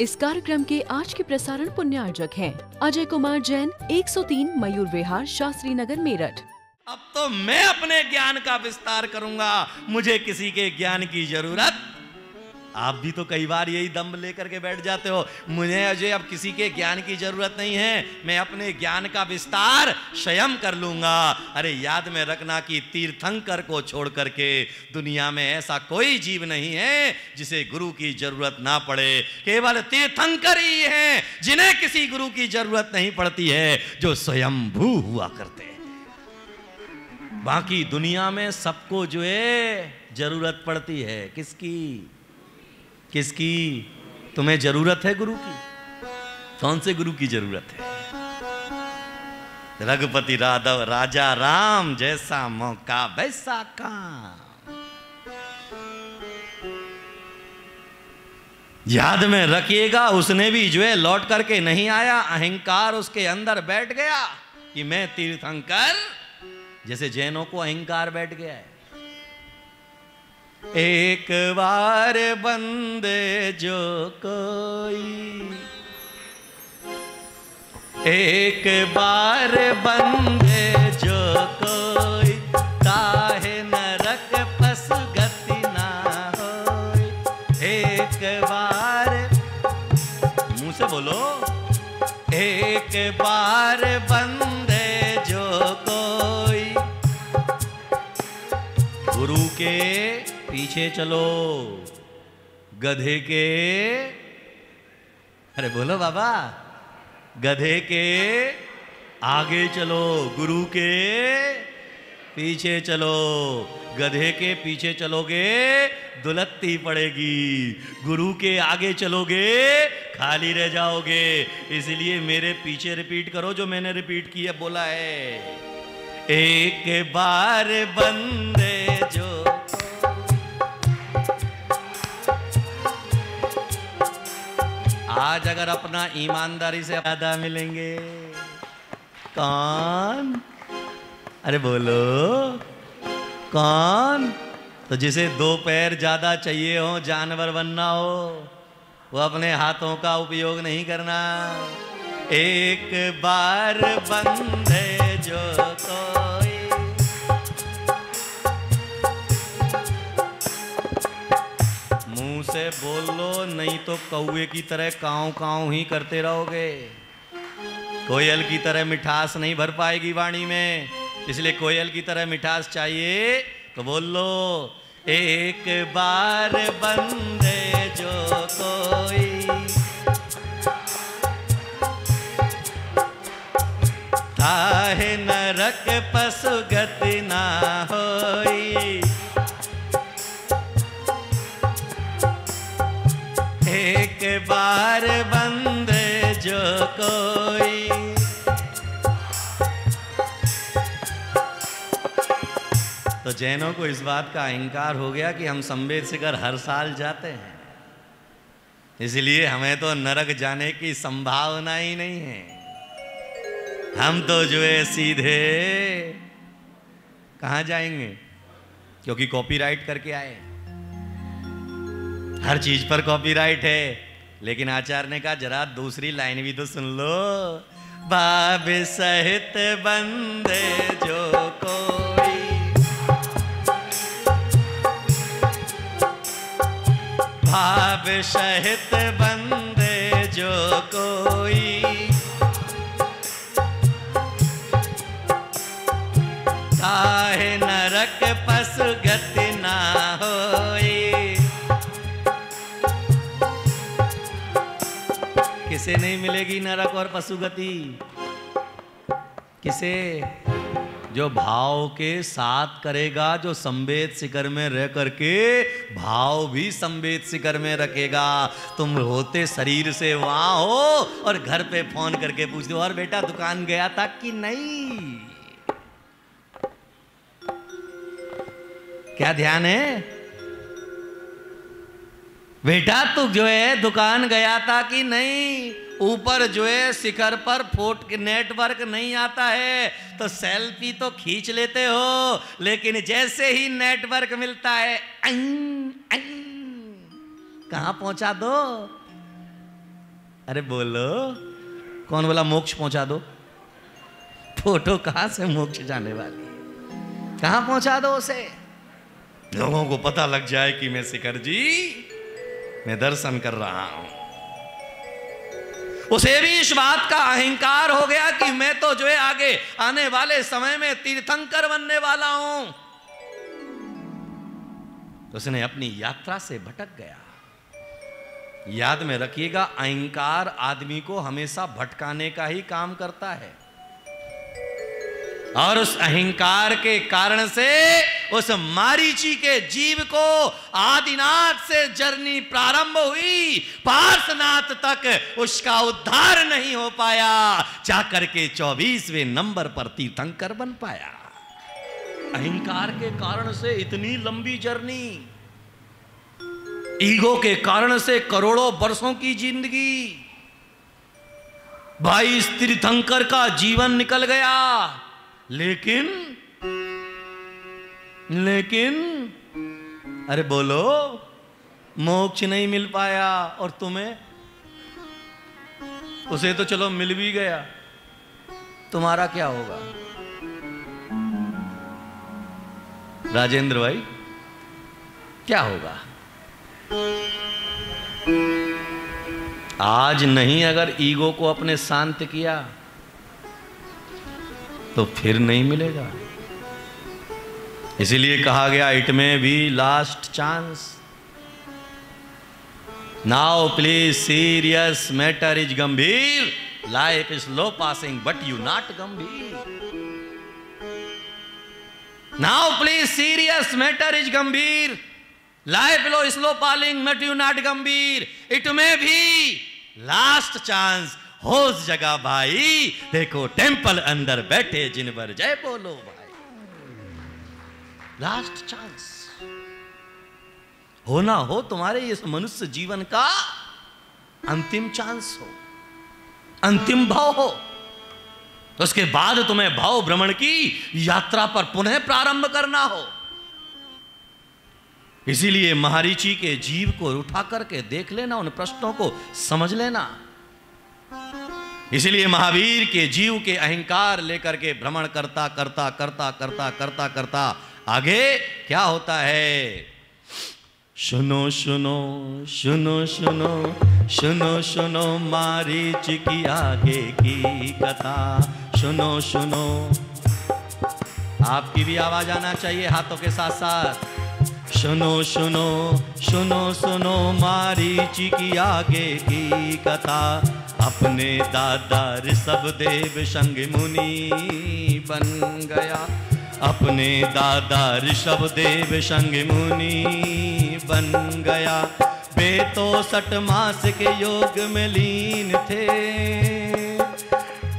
इस कार्यक्रम के आज के प्रसारण पुण्यार्जक हैं अजय कुमार जैन, 103 मयूर विहार, शास्त्री नगर, मेरठ। अब तो मैं अपने ज्ञान का विस्तार करूंगा, मुझे किसी के ज्ञान की जरूरत। आप भी तो कई बार यही दम लेकर के बैठ जाते हो, मुझे अजय अब किसी के ज्ञान की जरूरत नहीं है, मैं अपने ज्ञान का विस्तार स्वयं कर लूंगा। अरे याद में रखना कि तीर्थंकर को छोड़ करके दुनिया में ऐसा कोई जीव नहीं है जिसे गुरु की जरूरत ना पड़े। केवल तीर्थंकर ही हैं जिन्हें किसी गुरु की जरूरत नहीं पड़ती है, जो स्वयंभू हुआ करते हैं। बाकी दुनिया में सबको जो है जरूरत पड़ती है। किसकी? किसकी? तुम्हें जरूरत है गुरु की? कौन से गुरु की जरूरत है? रघुपति राघव राजा राम, जैसा मौका वैसा काम। याद में रखिएगा, उसने भी जो है लौट करके नहीं आया। अहंकार उसके अंदर बैठ गया कि मैं तीर्थंकर, जैसे जैनों को अहंकार बैठ गया है। एक बार बंदे जो कोई, एक बार बंदे जो कोई, ताहे नरक पस गति ना होई। एक बार, मुंह से बोलो, एक बार बंदे जो कोई, गुरु के पीछे चलो, गधे के, अरे बोलो बाबा, गधे के आगे चलो, गुरु के पीछे चलो। गधे के पीछे चलोगे दुलत्ती पड़ेगी, गुरु के आगे चलोगे खाली रह जाओगे। इसलिए मेरे पीछे रिपीट करो जो मैंने रिपीट किया, बोला है। एक बार बंदे जो, आज अगर अपना ईमानदारी से ज्यादा मिलेंगे, कौन? अरे बोलो कौन? तो जिसे दो पैर ज्यादा चाहिए हो, जानवर बनना हो, वो अपने हाथों का उपयोग नहीं करना। एक बार बंदे जो कोई, मुंह से बोल लो, नहीं तो कौवे की तरह काऊ काऊ ही करते रहोगे। कोयल की तरह मिठास नहीं भर पाएगी वाणी में, इसलिए कोयल की तरह मिठास चाहिए तो बोल लो। एक बार बंदे जो कोई, ताहे नरक पशु गति ना होई। एक बार बंदे जो कोई, तो जैनों को इस बात का अहंकार हो गया कि हम संवेद शिखर हर साल जाते हैं, इसलिए हमें तो नरक जाने की संभावना ही नहीं है। हम तो जो है सीधे कहाँ जाएंगे, क्योंकि कॉपीराइट करके आए। हर चीज पर कॉपीराइट है, लेकिन आचार्य ने कहा जरा दूसरी लाइन भी तो सुन लो। बाब सहित बंदे जो कोई, भाव सहित बंदे जो कोई, ताहे नरक पशु गति ना होई। किसे नहीं मिलेगी नरक और पशु गति? किसे? जो भाव के साथ करेगा, जो संवेद शिखर में रह करके भाव भी संवेद शिखर में रखेगा। तुम होते शरीर से वहां हो और घर पे फोन करके पूछते हो, और बेटा दुकान गया था कि नहीं? क्या ध्यान है? बेटा तू जो है दुकान गया था कि नहीं? ऊपर जो है शिखर पर नेटवर्क नहीं आता है तो सेल्फी तो खींच लेते हो, लेकिन जैसे ही नेटवर्क मिलता है कहां पहुंचा दो? अरे बोलो, कौन बोला मोक्ष पहुंचा दो? फोटो कहां से मोक्ष जाने वाली, कहां पहुंचा दो उसे? लोगों को पता लग जाए कि मैं शिखर जी मैं दर्शन कर रहा हूं। उसे भी इस बात का अहंकार हो गया कि मैं तो जो है आगे आने वाले समय में तीर्थंकर बनने वाला हूं, तो उसने अपनी यात्रा से भटक गया। याद में रखिएगा, अहंकार आदमी को हमेशा भटकाने का ही काम करता है, और उस अहंकार के कारण से उस मारीची के जीव को आदिनाथ से जर्नी प्रारंभ हुई, पार्श्वनाथ तक उसका उद्धार नहीं हो पाया, जाकर के 24वें नंबर पर तीर्थंकर बन पाया। अहंकार के कारण से इतनी लंबी जर्नी, ईगो के कारण से करोड़ों वर्षों की जिंदगी, 22 तीर्थंकर का जीवन निकल गया, लेकिन अरे बोलो, मोक्ष नहीं मिल पाया। और तुम्हें, उसे तो चलो मिल भी गया, तुम्हारा क्या होगा? राजेंद्र भाई क्या होगा? आज नहीं अगर ईगो को अपने शांत किया तो फिर नहीं मिलेगा। इसीलिए कहा गया, it may be last chance. Now please serious matter is गंभीर, life is low passing but you not गंभीर। Now please serious matter is गंभीर, life low slow passing but you not गंभीर। इट में भी last chance, होश जगह भाई, देखो temple अंदर बैठे जिन पर जय बोलो भाई। लास्ट चांस हो ना हो, तुम्हारे इस मनुष्य जीवन का अंतिम चांस हो, अंतिम भाव हो, उसके बाद तुम्हें भाव भ्रमण की यात्रा पर पुनः प्रारंभ करना हो। इसीलिए महारीची के जीव को उठा करके देख लेना, उन प्रश्नों को समझ लेना। इसलिए महावीर के जीव के अहंकार लेकर के भ्रमण करता करता करता करता करता करता आगे क्या होता है? सुनो सुनो सुनो सुनो सुनो सुनो मारीच की आगे की कथा। सुनो सुनो, आपकी भी आवाज आना चाहिए हाथों के साथ साथ। सुनो सुनो सुनो सुनो मारीच की आगे की कथा। अपने दादा ऋषभदेव संग मुनि बन गया, अपने दादा ऋषभदेव संग मुनि बन गया। वे तो 60 मास के योग में लीन थे,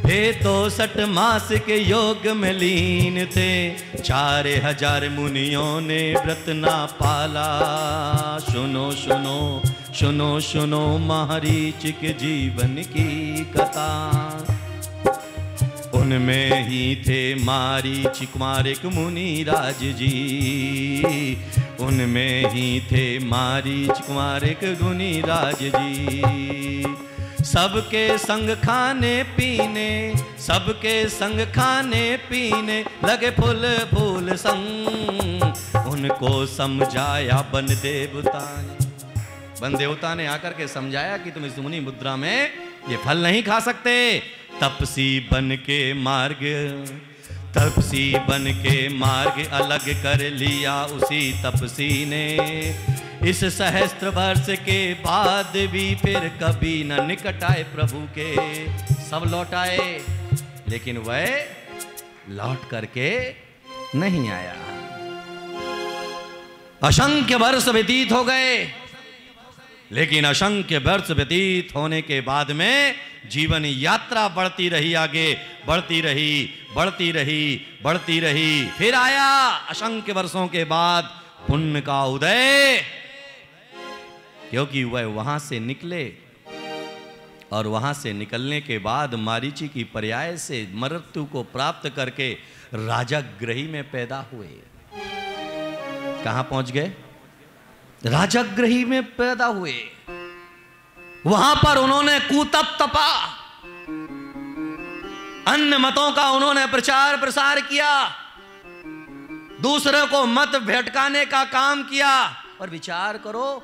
वे तो 60 मास के योग में लीन थे। 4000 मुनियों ने व्रत ना पाला। सुनो सुनो सुनो सुनो महारीच के जीवन की कथा। उनमें ही थे मारीच कुमार एक मुनि राज जी, उनमें ही थे मारीच कुमार एक मुनि राज जी। सबके संग खाने पीने, सबके संग खाने पीने लगे फूल फूल संग। उनको समझाया वन देवता ने, वन देवता ने आकर के समझाया कि तुम इस मुनि मुद्रा में ये फल नहीं खा सकते। तपसी बन के मार्ग, तपसी बन के मार्ग अलग कर लिया उसी तपसी ने। इस सहस्त्र वर्ष के बाद भी फिर कभी न निकट आए प्रभु के। सब लौट आए लेकिन वह लौट करके नहीं आया। असंख्य वर्ष व्यतीत हो गए, लेकिन असंख्य वर्ष व्यतीत होने के बाद में जीवन यात्रा बढ़ती रही, आगे बढ़ती रही, बढ़ती रही, बढ़ती रही। फिर आया असंख्य वर्षों के बाद पुण्य का उदय, क्योंकि वह वहां से निकले और वहां से निकलने के बाद मारीची की पर्याय से मृत्यु को प्राप्त करके राजगृही में पैदा हुए। कहां पहुंच गए? राजगृही में पैदा हुए। वहां पर उन्होंने कूतप तपा, अन्य मतों का उन्होंने प्रचार प्रसार किया, दूसरों को मत भटकाने का काम किया। और विचार करो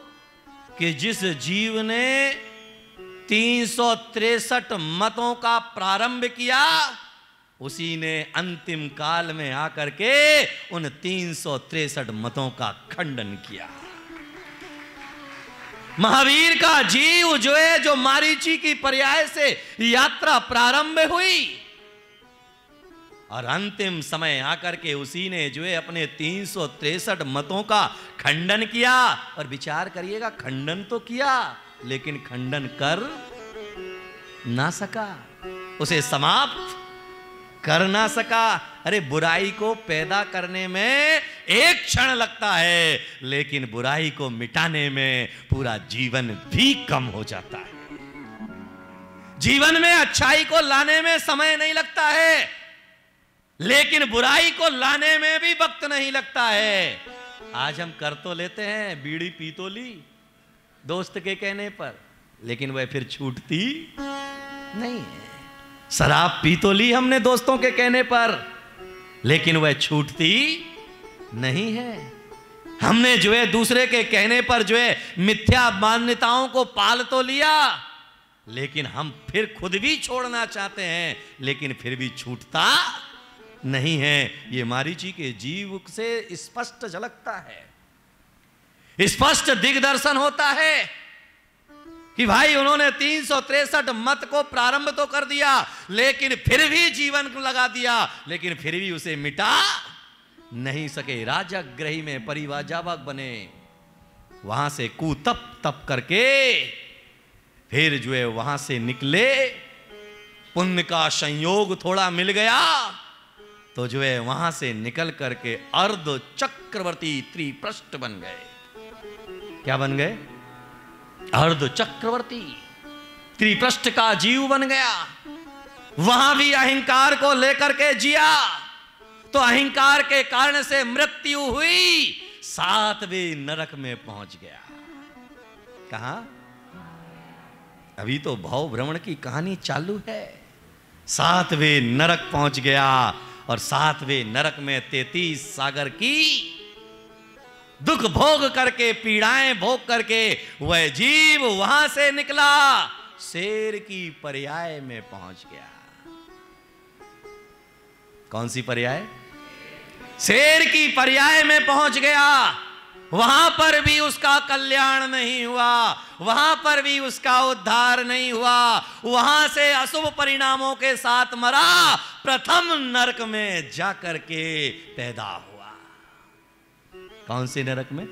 कि जिस जीव ने 363 मतों का प्रारंभ किया, उसी ने अंतिम काल में आकर के उन 363 मतों का खंडन किया। महावीर का जीव जो है, जो मारीची की पर्याय से यात्रा प्रारंभ हुई और अंतिम समय आकर के उसी ने जो है अपने 363 मतों का खंडन किया। और विचार करिएगा, खंडन तो किया लेकिन खंडन कर ना सका, उसे समाप्त कर ना सका। अरे बुराई को पैदा करने में एक क्षण लगता है, लेकिन बुराई को मिटाने में पूरा जीवन भी कम हो जाता है। जीवन में अच्छाई को लाने में समय नहीं लगता है, लेकिन बुराई को लाने में भी वक्त नहीं लगता है। आज हम कर तो लेते हैं, बीड़ी पी तो ली दोस्त के कहने पर, लेकिन वह फिर छूटती नहीं है। शराब पी तो ली हमने दोस्तों के कहने पर, लेकिन वह छूटती नहीं है। हमने जो है दूसरे के कहने पर जो है मिथ्या मान्यताओं को पाल तो लिया, लेकिन हम फिर खुद भी छोड़ना चाहते हैं, लेकिन फिर भी छूटता नहीं है। ये मारीची के जीव से स्पष्ट झलकता है, स्पष्ट दिग्दर्शन होता है कि भाई उन्होंने 363 मत को प्रारंभ तो कर दिया, लेकिन फिर भी जीवन को लगा दिया, लेकिन फिर भी उसे मिटा नहीं सके। राजगृही में परिवाजावक बने, वहां से कूतप तप करके फिर जो है वहां से निकले। पुण्य का संयोग थोड़ा मिल गया तो जो है वहां से निकल करके अर्ध चक्रवर्ती त्रिपृष्ठ बन गए। क्या बन गए? अर्ध चक्रवर्ती त्रिपृष्ठ का जीव बन गया। वहां भी अहंकार को लेकर के जिया तो अहंकार के कारण से मृत्यु हुई, 7वें नरक में पहुंच गया। कहां? अभी तो भव भ्रमण की कहानी चालू है। 7वें नरक पहुंच गया और 7वें नरक में 33 सागर की दुख भोग करके, पीड़ाएं भोग करके वह जीव वहां से निकला, शेर की पर्याय में पहुंच गया। कौन सी पर्याय? शेर की पर्याय में पहुंच गया। वहां पर भी उसका कल्याण नहीं हुआ, वहां पर भी उसका उद्धार नहीं हुआ, वहां से अशुभ परिणामों के साथ मरा, प्रथम नरक में जाकर के पैदा हुआ। कौन से नरक में?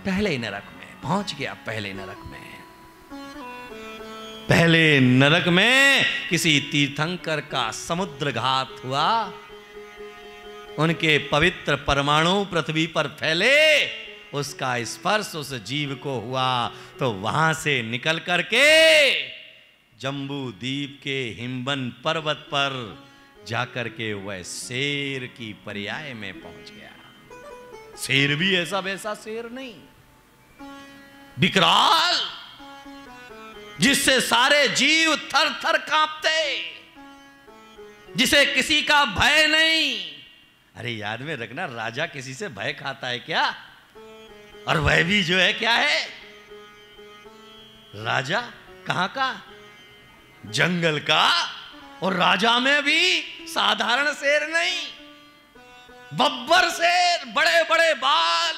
पहले नरक में पहुंच गया। पहले नरक में, पहले नरक में किसी तीर्थंकर का समुद्र घात हुआ, उनके पवित्र परमाणु पृथ्वी पर फैले, उसका स्पर्श उस जीव को हुआ तो वहां से निकल करके जम्बू द्वीप के हिमवन पर्वत पर जाकर के वह शेर की पर्याय में पहुंच गया। शेर भी ऐसा वैसा शेर नहीं, विकराल, जिससे सारे जीव थर थर कांपते, जिसे किसी का भय नहीं। अरे याद में रखना, राजा किसी से भय खाता है क्या? और वह भी जो है क्या है? राजा कहां का? जंगल का। और राजा में भी साधारण शेर नहीं, बब्बर शेर, बड़े बड़े बाल,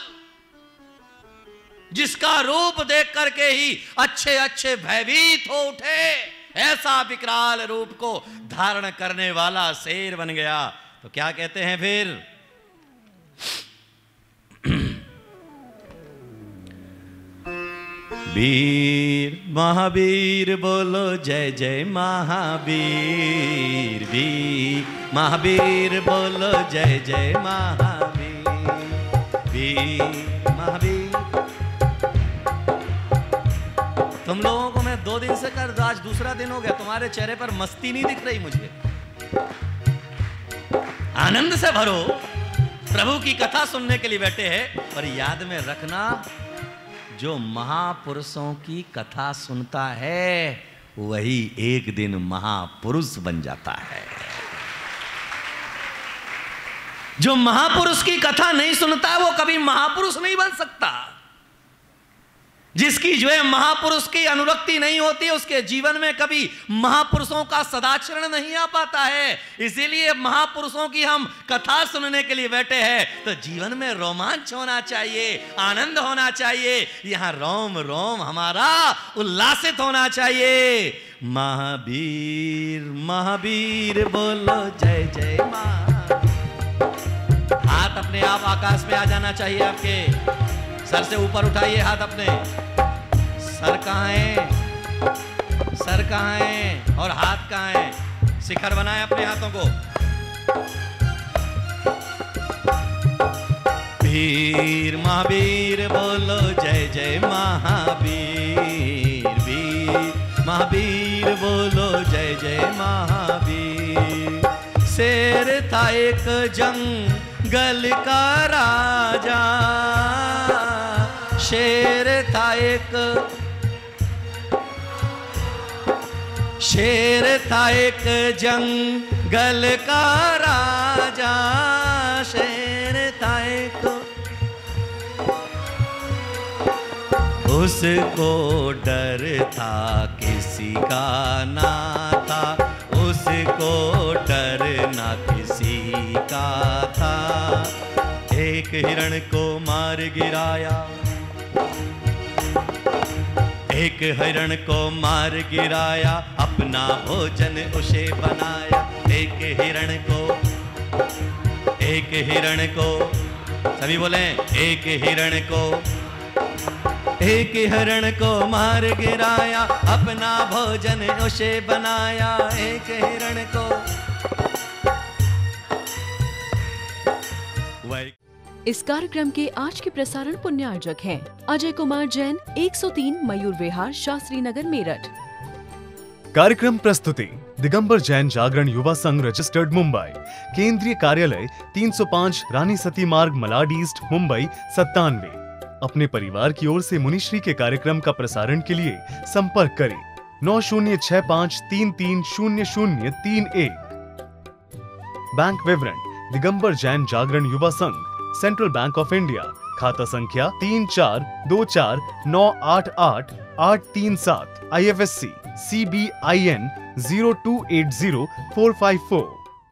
जिसका रूप देख करके ही अच्छे अच्छे भयभीत हो उठे, ऐसा विकराल रूप को धारण करने वाला शेर बन गया। तो क्या कहते हैं फिर? वीर महावीर बोलो जय जय महावीर, वीर महावीर बोलो जय जय महावीर, वीर महावीर। तुम लोगों को मैं 2 दिन से कर, आज दूसरा दिन हो गया, तुम्हारे चेहरे पर मस्ती नहीं दिख रही मुझे। आनंद से भरो, प्रभु की कथा सुनने के लिए बैठे हैं। और याद में रखना, जो महापुरुषों की कथा सुनता है वही एक दिन महापुरुष बन जाता है। जो महापुरुष की कथा नहीं सुनता वो कभी महापुरुष नहीं बन सकता। जिसकी जो है महापुरुष की अनुरक्ति नहीं होती उसके जीवन में कभी महापुरुषों का सदाचरण नहीं आ पाता है। इसीलिए महापुरुषों की हम कथा सुनने के लिए बैठे हैं तो जीवन में रोमांच होना चाहिए, आनंद होना चाहिए, यहां रोम रोम हमारा उल्लासित होना चाहिए। महावीर महावीर बोलो जय जय महावीर। हाथ अपने आप आकाश में आ जाना चाहिए, आपके सर से ऊपर उठाइए हाथ अपने। सर कहाँ है, सर कहाँ है और हाथ कहाँ है? शिखर बनाए अपने हाथों को। वीर महावीर बोलो जय जय महावीर। वीर महावीर बोलो जय जय महावीर। शेर था एक जंगल का राजा, शेर था एक, शेर था एक जंगल का राजा, शेर था एक, उसको डर था किसी का ना था, उसको डर ना किसी का था। एक हिरण को मार गिराया, एक हिरण को मार गिराया, अपना भोजन उसे बनाया। एक हिरण को सभी बोले, एक हिरण को मार गिराया, अपना भोजन उसे बनाया। एक हिरण को इस कार्यक्रम के आज के प्रसारण पुण्यार्जक हैं अजय कुमार जैन, 103 मयूर विहार, शास्त्री नगर, मेरठ। कार्यक्रम प्रस्तुति दिगंबर जैन जागरण युवा संघ, रजिस्टर्ड, मुंबई। केंद्रीय कार्यालय 305 रानी सती मार्ग, मलाड ईस्ट, मुंबई 97। अपने परिवार की ओर से मुनिश्री के कार्यक्रम का प्रसारण के लिए संपर्क करें 9065330031। बैंक विवरण दिगंबर जैन जागरण युवा संघ, सेंट्रल बैंक ऑफ इंडिया, खाता संख्या 3424988837, IFSC CBIN 0280454।